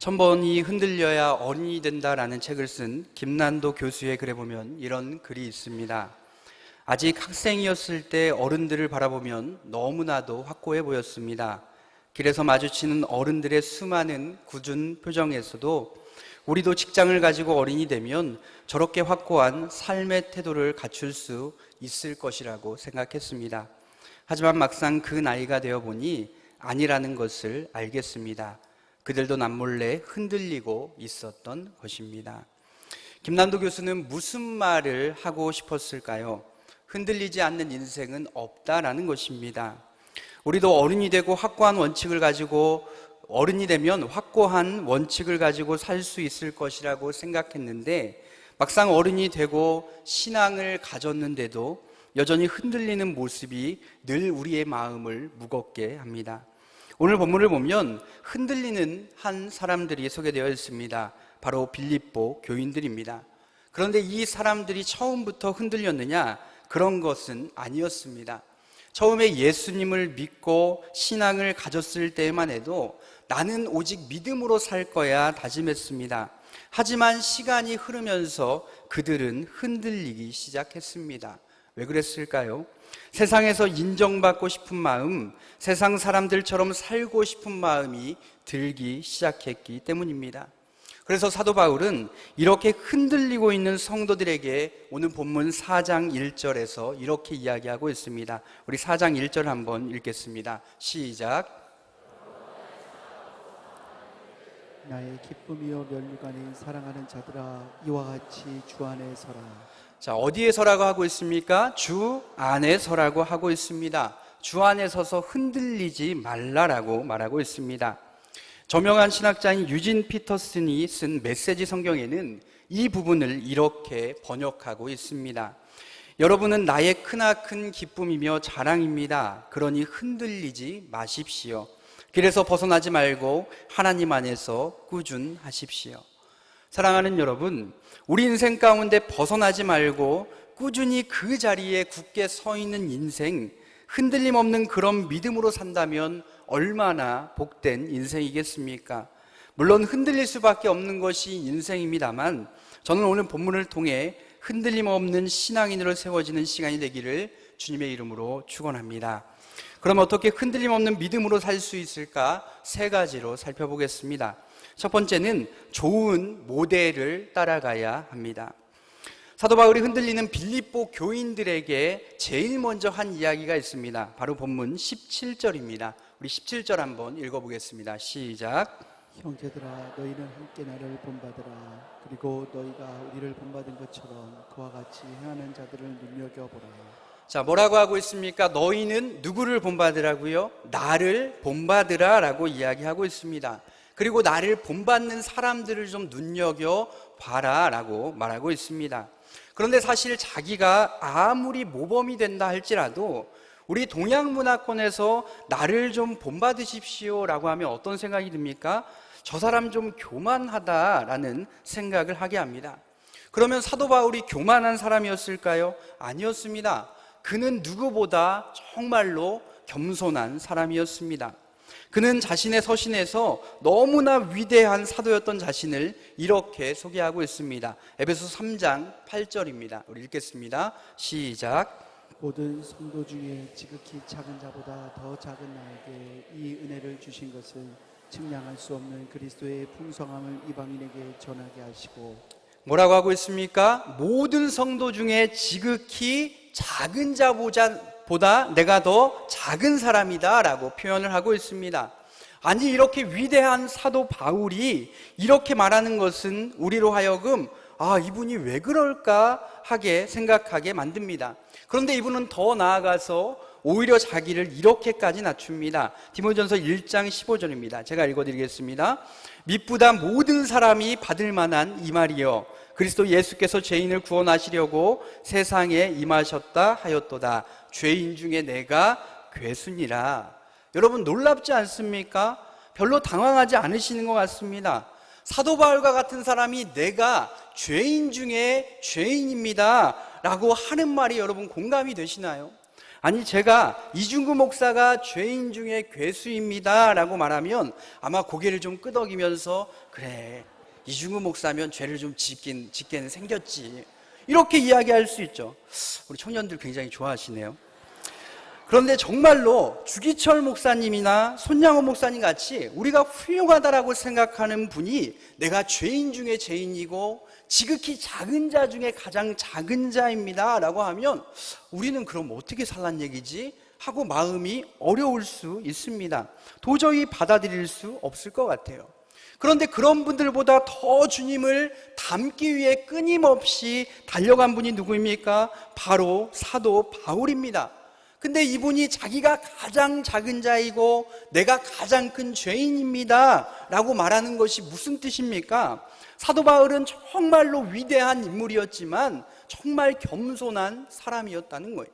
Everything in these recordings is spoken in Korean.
천번이 흔들려야 어른이 된다라는 책을 쓴 김난도 교수의 글에 보면 이런 글이 있습니다. 아직 학생이었을 때 어른들을 바라보면 너무나도 확고해 보였습니다. 길에서 마주치는 어른들의 수많은 굳은 표정에서도 우리도 직장을 가지고 어른이 되면 저렇게 확고한 삶의 태도를 갖출 수 있을 것이라고 생각했습니다. 하지만 막상 그 나이가 되어 보니 아니라는 것을 알겠습니다. 그들도 남몰래 흔들리고 있었던 것입니다. 김난도 교수는 무슨 말을 하고 싶었을까요? 흔들리지 않는 인생은 없다라는 것입니다. 우리도 어른이 되고 확고한 원칙을 가지고 어른이 되면 확고한 원칙을 가지고 살 수 있을 것이라고 생각했는데 막상 어른이 되고 신앙을 가졌는데도 여전히 흔들리는 모습이 늘 우리의 마음을 무겁게 합니다. 오늘 본문을 보면 흔들리는 한 사람들이 소개되어 있습니다. 바로 빌립보 교인들입니다. 그런데 이 사람들이 처음부터 흔들렸느냐? 그런 것은 아니었습니다. 처음에 예수님을 믿고 신앙을 가졌을 때만 해도 나는 오직 믿음으로 살 거야 다짐했습니다. 하지만 시간이 흐르면서 그들은 흔들리기 시작했습니다. 왜 그랬을까요? 세상에서 인정받고 싶은 마음, 세상 사람들처럼 살고 싶은 마음이 들기 시작했기 때문입니다. 그래서 사도 바울은 이렇게 흔들리고 있는 성도들에게 오늘 본문 4장 1절에서 이렇게 이야기하고 있습니다. 우리 4장 1절 한번 읽겠습니다. 시작. 나의 기쁨이요 면류관인 사랑하는 자들아, 이와 같이 주 안에 서라. 자, 어디에 서라고 하고 있습니까? 주 안에 서라고 하고 있습니다. 주 안에 서서 흔들리지 말라라고 말하고 있습니다. 저명한 신학자인 유진 피터슨이 쓴 메시지 성경에는 이 부분을 이렇게 번역하고 있습니다. 여러분은 나의 크나큰 기쁨이며 자랑입니다. 그러니 흔들리지 마십시오. 길에서 벗어나지 말고 하나님 안에서 꾸준하십시오. 사랑하는 여러분, 우리 인생 가운데 벗어나지 말고 꾸준히 그 자리에 굳게 서 있는 인생, 흔들림 없는 그런 믿음으로 산다면 얼마나 복된 인생이겠습니까? 물론 흔들릴 수밖에 없는 것이 인생입니다만 저는 오늘 본문을 통해 흔들림 없는 신앙인으로 세워지는 시간이 되기를 주님의 이름으로 축원합니다. 그럼 어떻게 흔들림 없는 믿음으로 살 수 있을까? 세 가지로 살펴보겠습니다. 첫 번째는 좋은 모델을 따라가야 합니다. 사도 바울이 흔들리는 빌립보 교인들에게 제일 먼저 한 이야기가 있습니다. 바로 본문 17절입니다. 우리 17절 한번 읽어보겠습니다. 시작. 형제들아, 너희는 함께 나를 본받으라. 그리고 너희가 우리를 본받은 것처럼 그와 같이 행하는 자들을 눈여겨보라. 자, 뭐라고 하고 있습니까? 너희는 누구를 본받으라고요? 나를 본받으라 라고 이야기하고 있습니다. 그리고 나를 본받는 사람들을 좀 눈여겨봐라 라고 말하고 있습니다. 그런데 사실 자기가 아무리 모범이 된다 할지라도 우리 동양 문화권에서 나를 좀 본받으십시오 라고 하면 어떤 생각이 듭니까? 저 사람 좀 교만하다라는 생각을 하게 합니다. 그러면 사도 바울이 교만한 사람이었을까요? 아니었습니다. 그는 누구보다 정말로 겸손한 사람이었습니다. 그는 자신의 서신에서 너무나 위대한 사도였던 자신을 이렇게 소개하고 있습니다. 에베소 3장 8절입니다. 우리 읽겠습니다. 시작. 모든 성도 중에 지극히 작은 자보다 더 작은 나에게 이 은혜를 주신 것은 측량할 수 없는 그리스도의 풍성함을 이방인에게 전하게 하시고. 뭐라고 하고 있습니까? 모든 성도 중에 지극히 작은 자보다 내가 더 작은 사람이다 라고 표현을 하고 있습니다. 아니, 이렇게 위대한 사도 바울이 이렇게 말하는 것은 우리로 하여금 이분이 왜 그럴까 하게 생각하게 만듭니다. 그런데 이분은 더 나아가서 오히려 자기를 이렇게까지 낮춥니다. 디모데전서 1장 15절입니다. 제가 읽어드리겠습니다. 밑보다 모든 사람이 받을 만한 이 말이여, 그리스도 예수께서 죄인을 구원하시려고 세상에 임하셨다 하였도다. 죄인 중에 내가 괴순이라. 여러분, 놀랍지 않습니까? 별로 당황하지 않으시는 것 같습니다. 사도 바울과 같은 사람이 내가 죄인 중에 죄인입니다 라고 하는 말이 여러분 공감이 되시나요? 아니, 제가 이중구 목사가 죄인 중에 괴수입니다 라고 말하면 아마 고개를 좀 끄덕이면서 그래, 이중구 목사면 죄를 좀 짓게는 생겼지, 이렇게 이야기할 수 있죠. 우리 청년들 굉장히 좋아하시네요. 그런데 정말로 주기철 목사님이나 손양호 목사님 같이 우리가 훌륭하다라고 생각하는 분이 내가 죄인 중에 죄인이고 지극히 작은 자 중에 가장 작은 자입니다 라고 하면 우리는 그럼 어떻게 살란 얘기지? 하고 마음이 어려울 수 있습니다. 도저히 받아들일 수 없을 것 같아요. 그런데 그런 분들보다 더 주님을 닮기 위해 끊임없이 달려간 분이 누구입니까? 바로 사도 바울입니다. 근데 이분이 자기가 가장 작은 자이고 내가 가장 큰 죄인입니다 라고 말하는 것이 무슨 뜻입니까? 사도 바울은 정말로 위대한 인물이었지만 정말 겸손한 사람이었다는 거예요.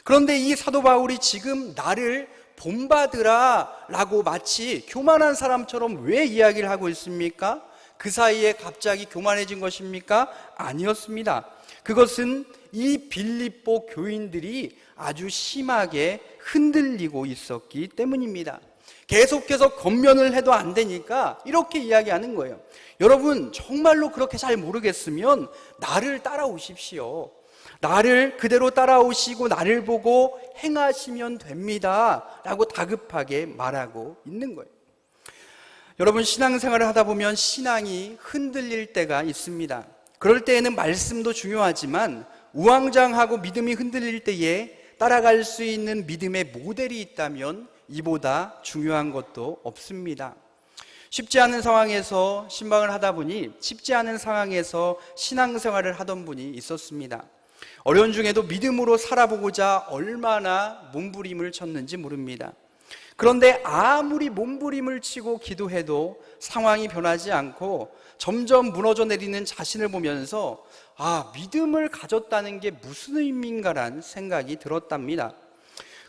그런데 이 사도 바울이 지금 나를 본받으라 라고 마치 교만한 사람처럼 왜 이야기를 하고 있습니까? 그 사이에 갑자기 교만해진 것입니까? 아니었습니다. 그것은 이 빌립보 교인들이 아주 심하게 흔들리고 있었기 때문입니다. 계속해서 권면을 해도 안 되니까 이렇게 이야기하는 거예요. 여러분, 정말로 그렇게 잘 모르겠으면 나를 따라오십시오. 나를 그대로 따라오시고 나를 보고 행하시면 됩니다 라고 다급하게 말하고 있는 거예요. 여러분, 신앙생활을 하다 보면 신앙이 흔들릴 때가 있습니다. 그럴 때에는 말씀도 중요하지만 우왕좌왕하고 믿음이 흔들릴 때에 따라갈 수 있는 믿음의 모델이 있다면 이보다 중요한 것도 없습니다. 쉽지 않은 상황에서 신방을 하다 보니 쉽지 않은 상황에서 신앙생활을 하던 분이 있었습니다. 어려운 중에도 믿음으로 살아보고자 얼마나 몸부림을 쳤는지 모릅니다. 그런데 아무리 몸부림을 치고 기도해도 상황이 변하지 않고 점점 무너져 내리는 자신을 보면서 믿음을 가졌다는 게 무슨 의미인가라는 생각이 들었답니다.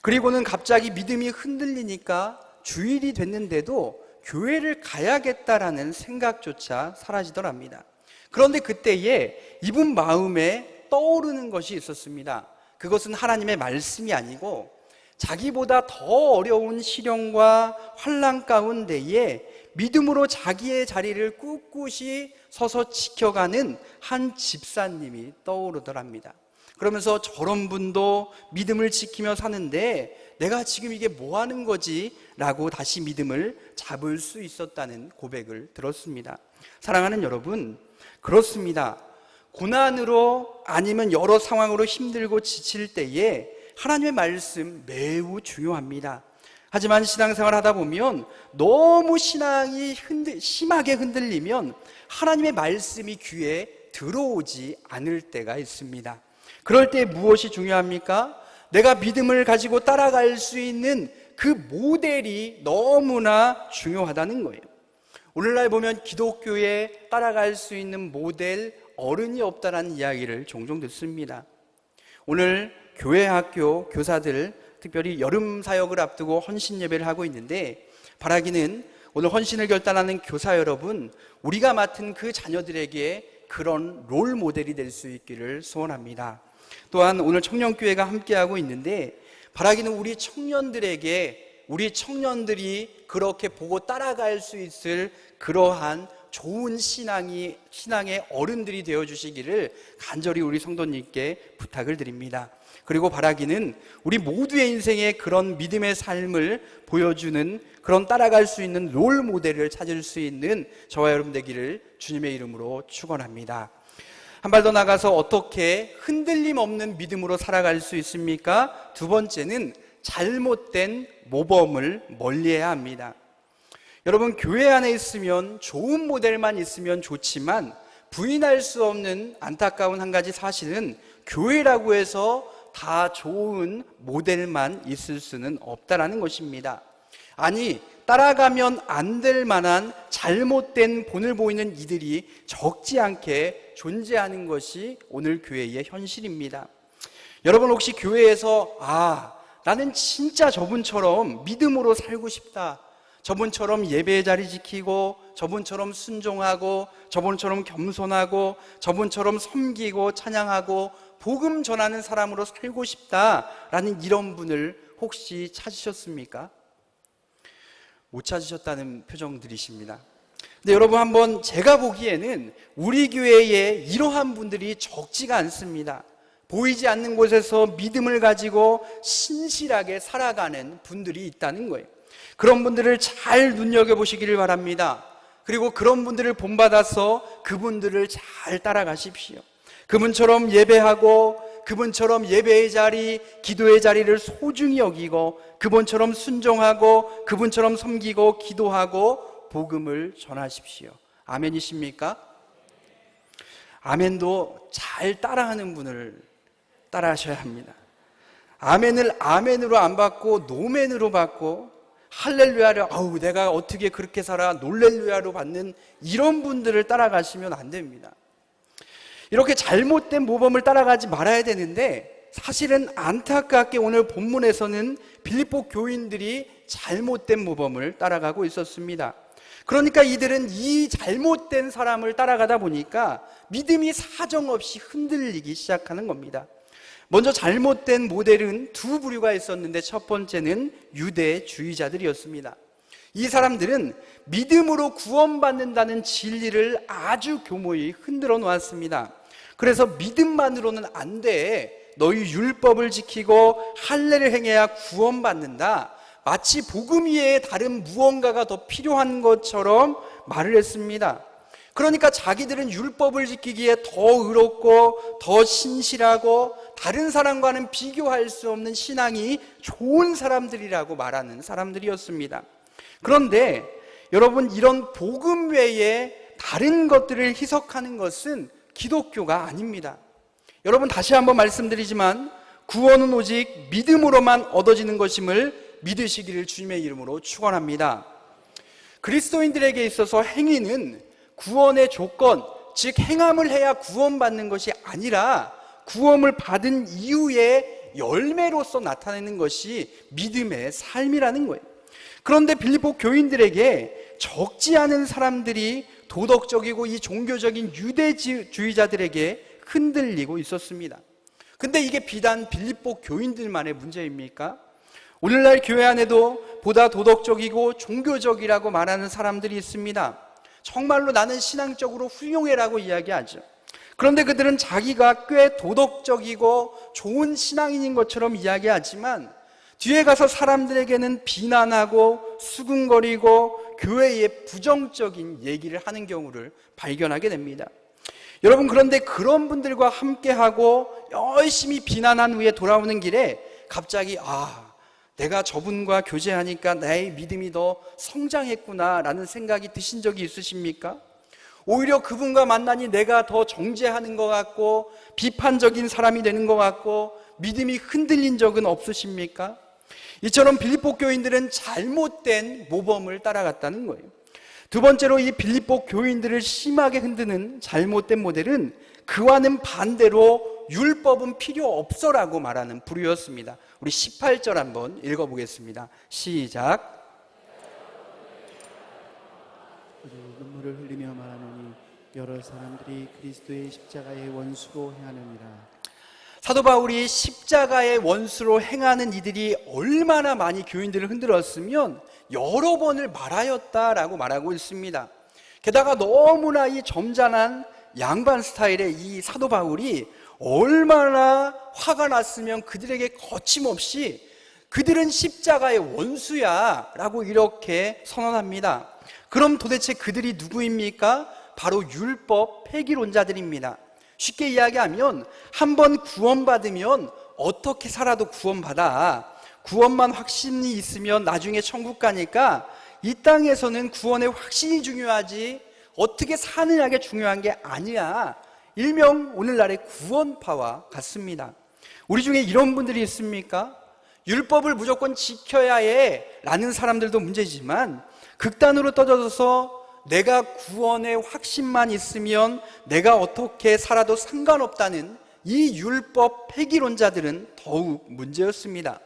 그리고는 갑자기 믿음이 흔들리니까 주일이 됐는데도 교회를 가야겠다라는 생각조차 사라지더랍니다. 그런데 그때에 이분 마음에 떠오르는 것이 있었습니다. 그것은 하나님의 말씀이 아니고 자기보다 더 어려운 시련과 환난 가운데에 믿음으로 자기의 자리를 꿋꿋이 서서 지켜가는 한 집사님이 떠오르더랍니다. 그러면서 저런 분도 믿음을 지키며 사는데 내가 지금 이게 뭐 하는 거지? 라고 다시 믿음을 잡을 수 있었다는 고백을 들었습니다. 사랑하는 여러분, 그렇습니다. 고난으로 아니면 여러 상황으로 힘들고 지칠 때에 하나님의 말씀 매우 중요합니다. 하지만 신앙생활 하다 보면 너무 신앙이 심하게 흔들리면 하나님의 말씀이 귀에 들어오지 않을 때가 있습니다. 그럴 때 무엇이 중요합니까? 내가 믿음을 가지고 따라갈 수 있는 그 모델이 너무나 중요하다는 거예요. 오늘날 보면 기독교에 따라갈 수 있는 모델, 어른이 없다라는 이야기를 종종 듣습니다. 오늘 교회 학교 교사들 특별히 여름 사역을 앞두고 헌신 예배를 하고 있는데 바라기는 오늘 헌신을 결단하는 교사 여러분, 우리가 맡은 그 자녀들에게 그런 롤 모델이 될 수 있기를 소원합니다. 또한 오늘 청년교회가 함께하고 있는데 바라기는 우리 청년들이 그렇게 보고 따라갈 수 있을 그러한 좋은 신앙의 어른들이 되어주시기를 간절히 우리 성도님께 부탁을 드립니다. 그리고 바라기는 우리 모두의 인생에 그런 믿음의 삶을 보여주는 그런 따라갈 수 있는 롤 모델을 찾을 수 있는 저와 여러분 되기를 주님의 이름으로 축원합니다. 한 발 더 나가서 어떻게 흔들림 없는 믿음으로 살아갈 수 있습니까? 두 번째는 잘못된 모범을 멀리해야 합니다. 여러분, 교회 안에 있으면 좋은 모델만 있으면 좋지만 부인할 수 없는 안타까운 한 가지 사실은 교회라고 해서 다 좋은 모델만 있을 수는 없다라는 것입니다. 아니, 따라가면 안 될 만한 잘못된 본을 보이는 이들이 적지 않게 존재하는 것이 오늘 교회의 현실입니다. 여러분, 혹시 교회에서 나는 진짜 저분처럼 믿음으로 살고 싶다, 저분처럼 예배의 자리 지키고, 저분처럼 순종하고, 저분처럼 겸손하고, 저분처럼 섬기고 찬양하고 복음 전하는 사람으로 살고 싶다라는 이런 분을 혹시 찾으셨습니까? 못 찾으셨다는 표정들이십니다. 근데 여러분, 한번 제가 보기에는 우리 교회에 이러한 분들이 적지가 않습니다. 보이지 않는 곳에서 믿음을 가지고 신실하게 살아가는 분들이 있다는 거예요. 그런 분들을 잘 눈여겨보시기를 바랍니다. 그리고 그런 분들을 본받아서 그분들을 잘 따라가십시오. 그분처럼 예배하고, 그분처럼 예배의 자리, 기도의 자리를 소중히 여기고, 그분처럼 순종하고, 그분처럼 섬기고, 기도하고, 복음을 전하십시오. 아멘이십니까? 아멘도 잘 따라하는 분을 따라하셔야 합니다. 아멘을 아멘으로 안 받고 노멘으로 받고, 할렐루야를 내가 어떻게 그렇게 살아 놀렐루야로 받는 이런 분들을 따라가시면 안 됩니다. 이렇게 잘못된 모범을 따라가지 말아야 되는데, 사실은 안타깝게 오늘 본문에서는 빌립보 교인들이 잘못된 모범을 따라가고 있었습니다. 그러니까 이들은 이 잘못된 사람을 따라가다 보니까 믿음이 사정없이 흔들리기 시작하는 겁니다. 먼저 잘못된 모델은 두 부류가 있었는데, 첫 번째는 유대주의자들이었습니다. 이 사람들은 믿음으로 구원받는다는 진리를 아주 교모히 흔들어 놓았습니다. 그래서 믿음만으로는 안 돼, 너희 율법을 지키고 할례를 행해야 구원받는다, 마치 복음 위에 다른 무언가가 더 필요한 것처럼 말을 했습니다. 그러니까 자기들은 율법을 지키기에 더 의롭고 더 신실하고 다른 사람과는 비교할 수 없는 신앙이 좋은 사람들이라고 말하는 사람들이었습니다. 그런데 여러분, 이런 복음 외에 다른 것들을 희석하는 것은 기독교가 아닙니다. 여러분, 다시 한번 말씀드리지만 구원은 오직 믿음으로만 얻어지는 것임을 믿으시기를 주님의 이름으로 축원합니다. 그리스도인들에게 있어서 행위는 구원의 조건, 즉 행함을 해야 구원받는 것이 아니라 구원을 받은 이후에 열매로서 나타내는 것이 믿음의 삶이라는 거예요. 그런데 빌립보 교인들에게 적지 않은 사람들이 도덕적이고 이 종교적인 유대주의자들에게 흔들리고 있었습니다. 근데 이게 비단 빌립보 교인들만의 문제입니까? 오늘날 교회 안에도 보다 도덕적이고 종교적이라고 말하는 사람들이 있습니다. 정말로 나는 신앙적으로 훌륭해라고 이야기하죠. 그런데 그들은 자기가 꽤 도덕적이고 좋은 신앙인인 것처럼 이야기하지만 뒤에 가서 사람들에게는 비난하고 수군거리고 교회에 부정적인 얘기를 하는 경우를 발견하게 됩니다. 여러분, 그런데 그런 분들과 함께하고 열심히 비난한 후에 돌아오는 길에 갑자기 내가 저분과 교제하니까 나의 믿음이 더 성장했구나라는 생각이 드신 적이 있으십니까? 오히려 그분과 만나니 내가 더 정죄하는 것 같고 비판적인 사람이 되는 것 같고 믿음이 흔들린 적은 없으십니까? 이처럼 빌립보 교인들은 잘못된 모범을 따라갔다는 거예요. 두 번째로 이 빌립보 교인들을 심하게 흔드는 잘못된 모델은 그와는 반대로 율법은 필요 없어라고 말하는 부류였습니다. 우리 18절 한번 읽어보겠습니다. 시작. 눈물을 흘리며 말하노니 여러 사람들이 그리스도의 십자가의 원수로 행하느니라. 사도 바울이 십자가의 원수로 행하는 이들이 얼마나 많이 교인들을 흔들었으면 여러 번을 말하였다라고 말하고 있습니다. 게다가 너무나 이 점잖은 양반 스타일의 이 사도 바울이 얼마나 화가 났으면 그들에게 거침없이 그들은 십자가의 원수야 라고 이렇게 선언합니다. 그럼 도대체 그들이 누구입니까? 바로 율법 폐기론자들입니다. 쉽게 이야기하면 한번 구원받으면 어떻게 살아도 구원받아, 구원만 확신이 있으면 나중에 천국 가니까 이 땅에서는 구원의 확신이 중요하지 어떻게 사느냐가 중요한 게 아니야. 일명 오늘날의 구원파와 같습니다. 우리 중에 이런 분들이 있습니까? 율법을 무조건 지켜야 해 라는 사람들도 문제지만 극단으로 떨어져서 내가 구원의 확신만 있으면 내가 어떻게 살아도 상관없다는 이 율법 폐기론자들은 더욱 문제였습니다.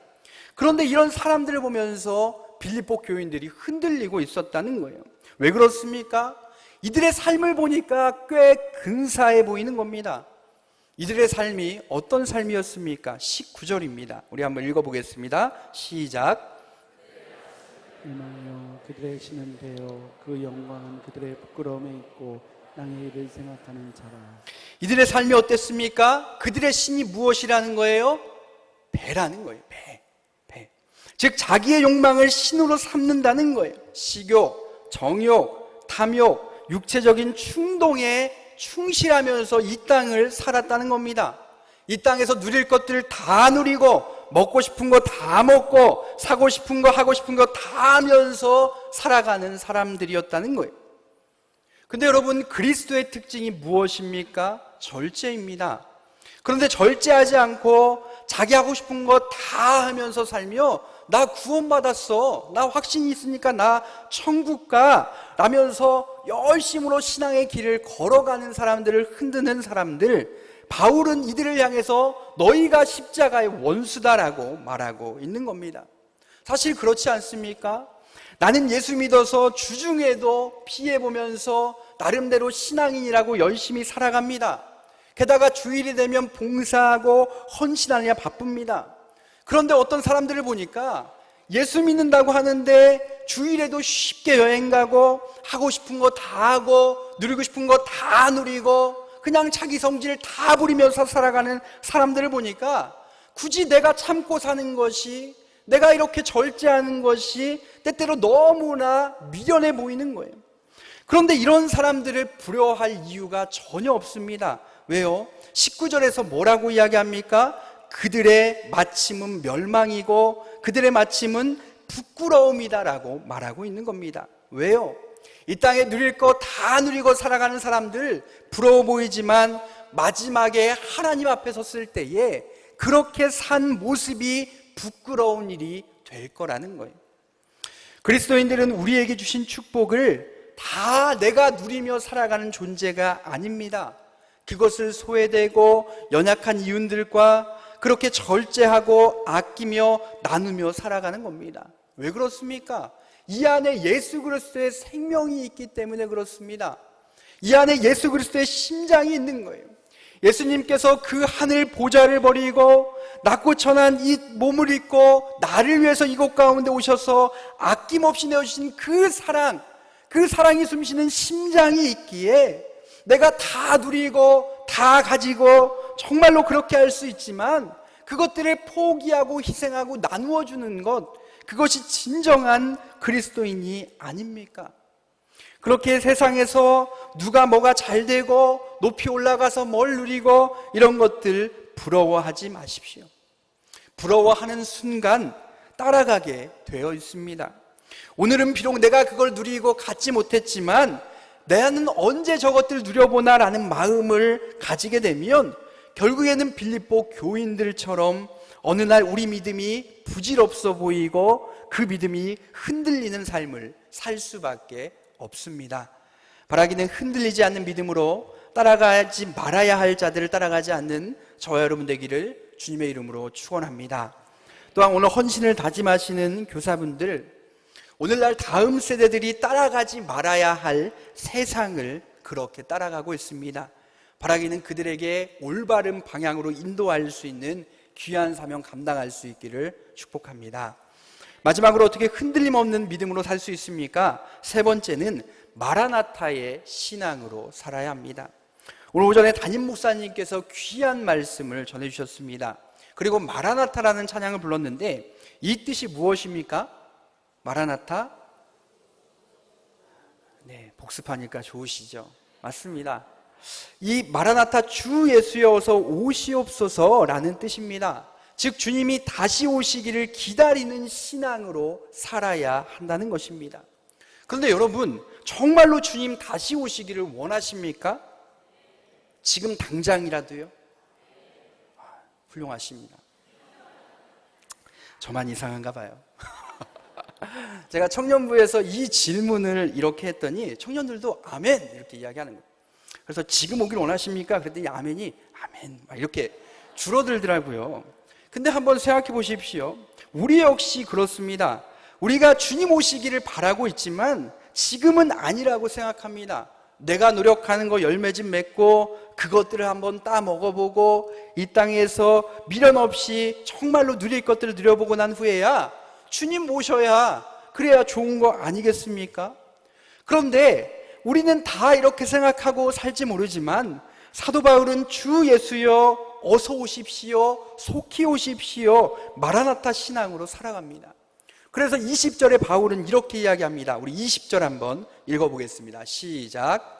그런데 이런 사람들을 보면서 빌립보 교인들이 흔들리고 있었다는 거예요. 왜 그렇습니까? 이들의 삶을 보니까 꽤 근사해 보이는 겁니다. 이들의 삶이 어떤 삶이었습니까? 19절입니다. 우리 한번 읽어보겠습니다. 시작. 일망여 그들의 신은 배요 그 영광은 그들의 부끄러움에 있고 땅의 일을 생각하는 자라. 이들의 삶이 어땠습니까? 그들의 신이 무엇이라는 거예요? 배라는 거예요. 배. 즉 자기의 욕망을 신으로 삼는다는 거예요. 식욕, 정욕, 탐욕, 육체적인 충동에 충실하면서 이 땅을 살았다는 겁니다. 이 땅에서 누릴 것들을 다 누리고 먹고 싶은 거 다 먹고 사고 싶은 거 하고 싶은 거 다 하면서 살아가는 사람들이었다는 거예요. 근데 여러분, 그리스도의 특징이 무엇입니까? 절제입니다. 그런데 절제하지 않고 자기 하고 싶은 거 다 하면서 살며 나 구원받았어, 나 확신이 있으니까 나 천국 가 라면서 열심으로 신앙의 길을 걸어가는 사람들을 흔드는 사람들, 바울은 이들을 향해서 너희가 십자가의 원수다라고 말하고 있는 겁니다. 사실 그렇지 않습니까? 나는 예수 믿어서 주중에도 피해보면서 나름대로 신앙인이라고 열심히 살아갑니다. 게다가 주일이 되면 봉사하고 헌신하느냐 바쁩니다. 그런데 어떤 사람들을 보니까 예수 믿는다고 하는데 주일에도 쉽게 여행 가고 하고 싶은 거 다 하고 누리고 싶은 거 다 누리고 그냥 자기 성질 다 부리면서 살아가는 사람들을 보니까 굳이 내가 참고 사는 것이, 내가 이렇게 절제하는 것이 때때로 너무나 미련해 보이는 거예요. 그런데 이런 사람들을 부러워할 이유가 전혀 없습니다. 왜요? 19절에서 뭐라고 이야기합니까? 그들의 마침은 멸망이고 그들의 마침은 부끄러움이다라고 말하고 있는 겁니다. 왜요? 이 땅에 누릴 거 다 누리고 살아가는 사람들 부러워 보이지만 마지막에 하나님 앞에 섰을 때에 그렇게 산 모습이 부끄러운 일이 될 거라는 거예요. 그리스도인들은 우리에게 주신 축복을 다 내가 누리며 살아가는 존재가 아닙니다. 그것을 소외되고 연약한 이웃들과 그렇게 절제하고 아끼며 나누며 살아가는 겁니다. 왜 그렇습니까? 이 안에 예수 그리스도의 생명이 있기 때문에 그렇습니다. 이 안에 예수 그리스도의 심장이 있는 거예요. 예수님께서 그 하늘 보좌를 버리고 낮고 천한 이 몸을 입고 나를 위해서 이곳 가운데 오셔서 아낌없이 내어주신 그 사랑이 숨쉬는 심장이 있기에 내가 다 누리고 다 가지고 정말로 그렇게 할 수 있지만 그것들을 포기하고 희생하고 나누어 주는 것, 그것이 진정한 그리스도인이 아닙니까? 그렇게 세상에서 누가 뭐가 잘 되고 높이 올라가서 뭘 누리고 이런 것들 부러워하지 마십시오. 부러워하는 순간 따라가게 되어 있습니다. 오늘은 비록 내가 그걸 누리고 갖지 못했지만 나는 언제 저것들 누려보나라는 마음을 가지게 되면 결국에는 빌립보 교인들처럼 어느 날 우리 믿음이 부질없어 보이고 그 믿음이 흔들리는 삶을 살 수밖에 없습니다. 바라기는 흔들리지 않는 믿음으로 따라가지 말아야 할 자들을 따라가지 않는 저와 여러분 되기를 주님의 이름으로 축원합니다. 또한 오늘 헌신을 다짐하시는 교사분들, 오늘날 다음 세대들이 따라가지 말아야 할 세상을 그렇게 따라가고 있습니다. 바라기는 그들에게 올바른 방향으로 인도할 수 있는 귀한 사명 감당할 수 있기를 축복합니다. 마지막으로 어떻게 흔들림 없는 믿음으로 살 수 있습니까? 세 번째는 마라나타의 신앙으로 살아야 합니다. 오늘 오전에 담임 목사님께서 귀한 말씀을 전해주셨습니다. 그리고 마라나타라는 찬양을 불렀는데 이 뜻이 무엇입니까? 마라나타? 네, 복습하니까 좋으시죠? 맞습니다. 이 마라나타 주 예수여 어서 오시옵소서라는 뜻입니다. 즉 주님이 다시 오시기를 기다리는 신앙으로 살아야 한다는 것입니다. 그런데 여러분, 정말로 주님 다시 오시기를 원하십니까? 지금 당장이라도요? 훌륭하십니다. 저만 이상한가 봐요. 제가 청년부에서 이 질문을 이렇게 했더니 청년들도 아멘 이렇게 이야기하는 거예요. 그래서 지금 오길 원하십니까? 그랬더니 아멘이 아멘 막 이렇게 줄어들더라고요. 근데 한번 생각해 보십시오. 우리 역시 그렇습니다. 우리가 주님 오시기를 바라고 있지만 지금은 아니라고 생각합니다. 내가 노력하는 거 열매 좀 맺고 그것들을 한번 따 먹어보고 이 땅에서 미련 없이 정말로 누릴 것들을 누려보고 난 후에야 주님 모셔야 그래야 좋은 거 아니겠습니까? 그런데 우리는 다 이렇게 생각하고 살지 모르지만 사도 바울은 주 예수여 어서 오십시오, 속히 오십시오, 마라나타 신앙으로 살아갑니다. 그래서 20절에 바울은 이렇게 이야기합니다. 우리 20절 한번 읽어보겠습니다. 시작.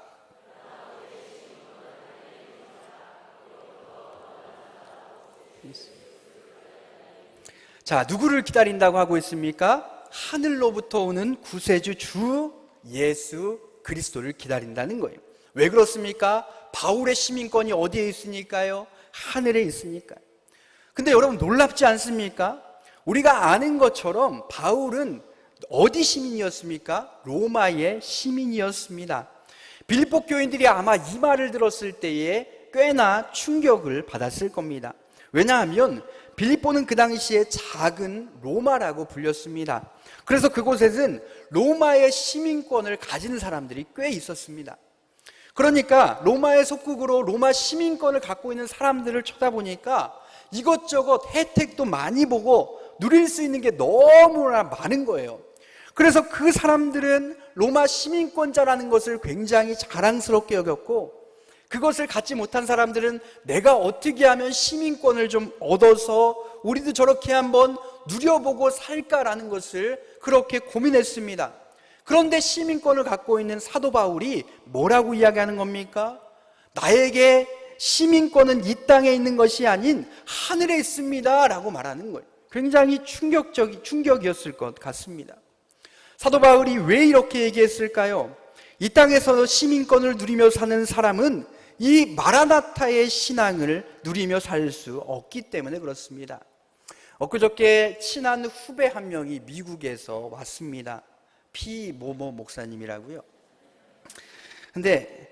자, 누구를 기다린다고 하고 있습니까? 하늘로부터 오는 구세주 주 예수 그리스도를 기다린다는 거예요. 왜 그렇습니까? 바울의 시민권이 어디에 있으니까요? 하늘에 있으니까요. 근데 여러분 놀랍지 않습니까? 우리가 아는 것처럼 바울은 어디 시민이었습니까? 로마의 시민이었습니다. 빌립보 교인들이 아마 이 말을 들었을 때에 꽤나 충격을 받았을 겁니다. 왜냐하면 빌립보는 그 당시에 작은 로마라고 불렸습니다. 그래서 그곳에는 로마의 시민권을 가진 사람들이 꽤 있었습니다. 그러니까 로마의 속국으로 로마 시민권을 갖고 있는 사람들을 쳐다보니까 이것저것 혜택도 많이 보고 누릴 수 있는 게 너무나 많은 거예요. 그래서 그 사람들은 로마 시민권자라는 것을 굉장히 자랑스럽게 여겼고, 그것을 갖지 못한 사람들은 내가 어떻게 하면 시민권을 좀 얻어서 우리도 저렇게 한번 누려보고 살까라는 것을 그렇게 고민했습니다. 그런데 시민권을 갖고 있는 사도 바울이 뭐라고 이야기하는 겁니까? 나에게 시민권은 이 땅에 있는 것이 아닌 하늘에 있습니다 라고 말하는 거예요. 굉장히 충격이었을 것 같습니다. 사도 바울이 왜 이렇게 얘기했을까요? 이 땅에서 시민권을 누리며 사는 사람은 이 마라나타의 신앙을 누리며 살 수 없기 때문에 그렇습니다. 엊그저께 친한 후배 한 명이 미국에서 왔습니다. 피모모 목사님이라고요. 근데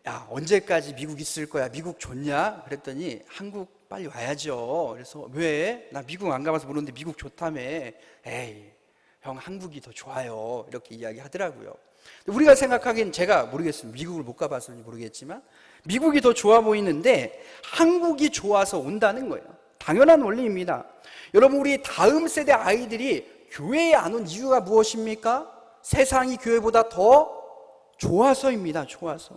야, 언제까지 미국 있을 거야? 미국 좋냐? 그랬더니 한국 빨리 와야죠. 그래서 왜? 나 미국 안 가봐서 모르는데 미국 좋다며. 에이, 형 한국이 더 좋아요. 이렇게 이야기하더라고요. 우리가 생각하기엔 제가 모르겠습니다. 미국을 못 가봐서 모르겠지만 미국이 더 좋아 보이는데 한국이 좋아서 온다는 거예요. 당연한 원리입니다. 여러분, 우리 다음 세대 아이들이 교회에 안 온 이유가 무엇입니까? 세상이 교회보다 더 좋아서입니다. 좋아서.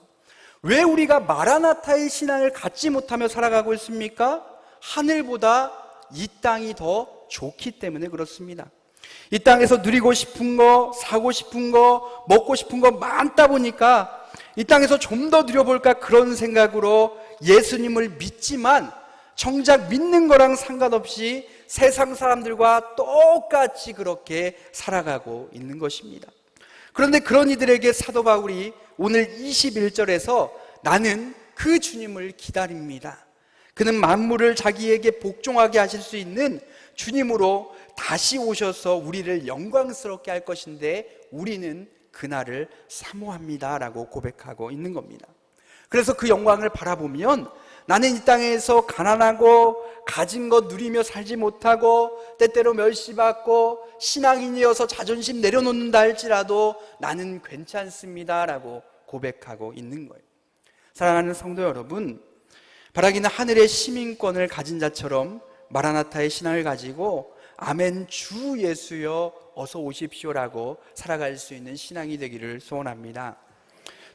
왜 우리가 마라나타의 신앙을 갖지 못하며 살아가고 있습니까? 하늘보다 이 땅이 더 좋기 때문에 그렇습니다. 이 땅에서 누리고 싶은 거, 사고 싶은 거, 먹고 싶은 거 많다 보니까 이 땅에서 좀 더 누려볼까 그런 생각으로 예수님을 믿지만 정작 믿는 거랑 상관없이 세상 사람들과 똑같이 그렇게 살아가고 있는 것입니다. 그런데 그런 이들에게 사도 바울이 오늘 21절에서 나는 그 주님을 기다립니다. 그는 만물을 자기에게 복종하게 하실 수 있는 주님으로 다시 오셔서 우리를 영광스럽게 할 것인데 우리는 그날을 사모합니다 라고 고백하고 있는 겁니다. 그래서 그 영광을 바라보면 나는 이 땅에서 가난하고 가진 것 누리며 살지 못하고 때때로 멸시받고 신앙인이어서 자존심 내려놓는다 할지라도 나는 괜찮습니다 라고 고백하고 있는 거예요. 사랑하는 성도 여러분, 바라기는 하늘의 시민권을 가진 자처럼 마라나타의 신앙을 가지고 아멘 주 예수여 어서 오십시오라고 살아갈 수 있는 신앙이 되기를 소원합니다.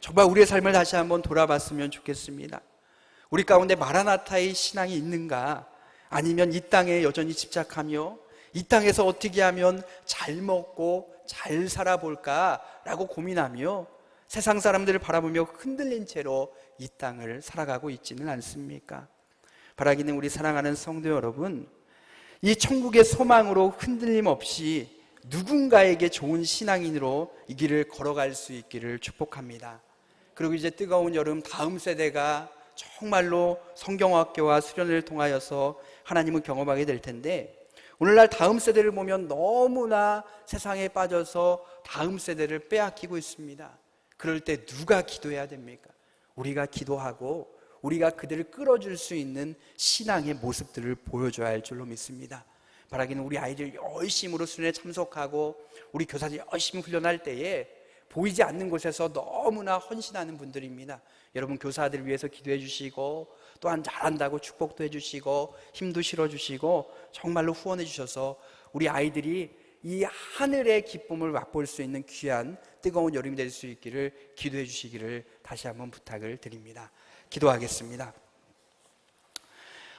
정말 우리의 삶을 다시 한번 돌아봤으면 좋겠습니다. 우리 가운데 마라나타의 신앙이 있는가? 아니면 이 땅에 여전히 집착하며 이 땅에서 어떻게 하면 잘 먹고 잘 살아볼까라고 고민하며 세상 사람들을 바라보며 흔들린 채로 이 땅을 살아가고 있지는 않습니까? 바라기는 우리 사랑하는 성도 여러분, 이 천국의 소망으로 흔들림 없이 누군가에게 좋은 신앙인으로 이 길을 걸어갈 수 있기를 축복합니다. 그리고 이제 뜨거운 여름 다음 세대가 정말로 성경학교와 수련을 통하여서 하나님을 경험하게 될 텐데 오늘날 다음 세대를 보면 너무나 세상에 빠져서 다음 세대를 빼앗기고 있습니다. 그럴 때 누가 기도해야 됩니까? 우리가 기도하고 우리가 그들을 끌어줄 수 있는 신앙의 모습들을 보여줘야 할 줄로 믿습니다. 바라기는 우리 아이들 열심으로 수련에 참석하고 우리 교사들이 열심히 훈련할 때에 보이지 않는 곳에서 너무나 헌신하는 분들입니다. 여러분 교사들 위해서 기도해 주시고 또한 잘한다고 축복도 해주시고 힘도 실어주시고 정말로 후원해 주셔서 우리 아이들이 이 하늘의 기쁨을 맛볼 수 있는 귀한 뜨거운 여름이 될 수 있기를 기도해 주시기를 다시 한번 부탁을 드립니다. 기도하겠습니다.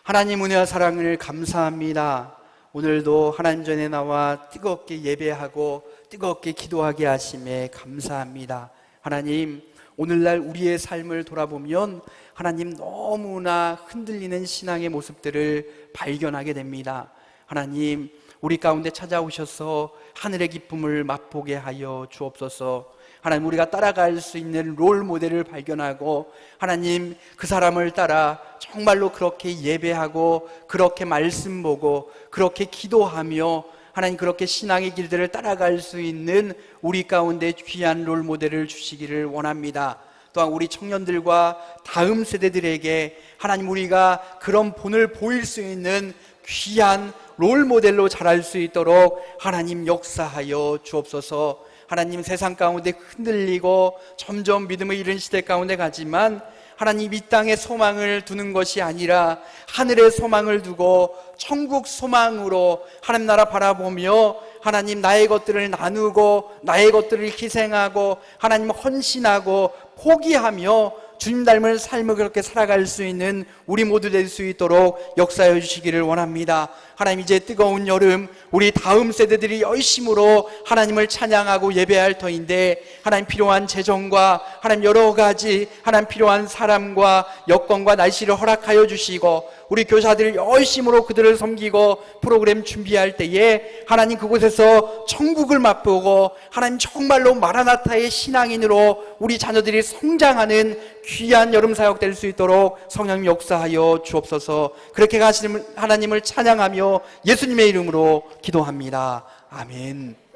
하나님 은혜와 사랑을 감사합니다. 오늘도 하나님 전에 나와 뜨겁게 예배하고 뜨겁게 기도하게 하심에 감사합니다. 하나님, 오늘날 우리의 삶을 돌아보면 하나님 너무나 흔들리는 신앙의 모습들을 발견하게 됩니다. 하나님, 우리 가운데 찾아오셔서 하늘의 기쁨을 맛보게 하여 주옵소서. 하나님, 우리가 따라갈 수 있는 롤 모델을 발견하고 하나님 그 사람을 따라 정말로 그렇게 예배하고 그렇게 말씀 보고 그렇게 기도하며 하나님 그렇게 신앙의 길들을 따라갈 수 있는 우리 가운데 귀한 롤 모델을 주시기를 원합니다. 또한 우리 청년들과 다음 세대들에게 하나님 우리가 그런 본을 보일 수 있는 귀한 롤 모델로 자랄 수 있도록 하나님 역사하여 주옵소서. 하나님, 세상 가운데 흔들리고 점점 믿음의 이른 시대 가운데 가지만 하나님 이 땅에 소망을 두는 것이 아니라 하늘의 소망을 두고 천국 소망으로 하나님 나라 바라보며 하나님 나의 것들을 나누고 나의 것들을 희생하고 하나님 헌신하고 포기하며 주님 닮은 삶을 그렇게 살아갈 수 있는 우리 모두 될 수 있도록 역사해 주시기를 원합니다. 하나님, 이제 뜨거운 여름 우리 다음 세대들이 열심으로 하나님을 찬양하고 예배할 터인데 하나님 필요한 재정과 하나님 여러 가지 하나님 필요한 사람과 여건과 날씨를 허락하여 주시고 우리 교사들 열심으로 그들을 섬기고 프로그램 준비할 때에 하나님 그곳에서 천국을 맛보고 하나님 정말로 마라나타의 신앙인으로 우리 자녀들이 성장하는 귀한 여름 사역 될 수 있도록 성령 역사하여 주옵소서. 그렇게 하시는 하나님을 찬양하며 예수님의 이름으로 기도합니다. 아멘.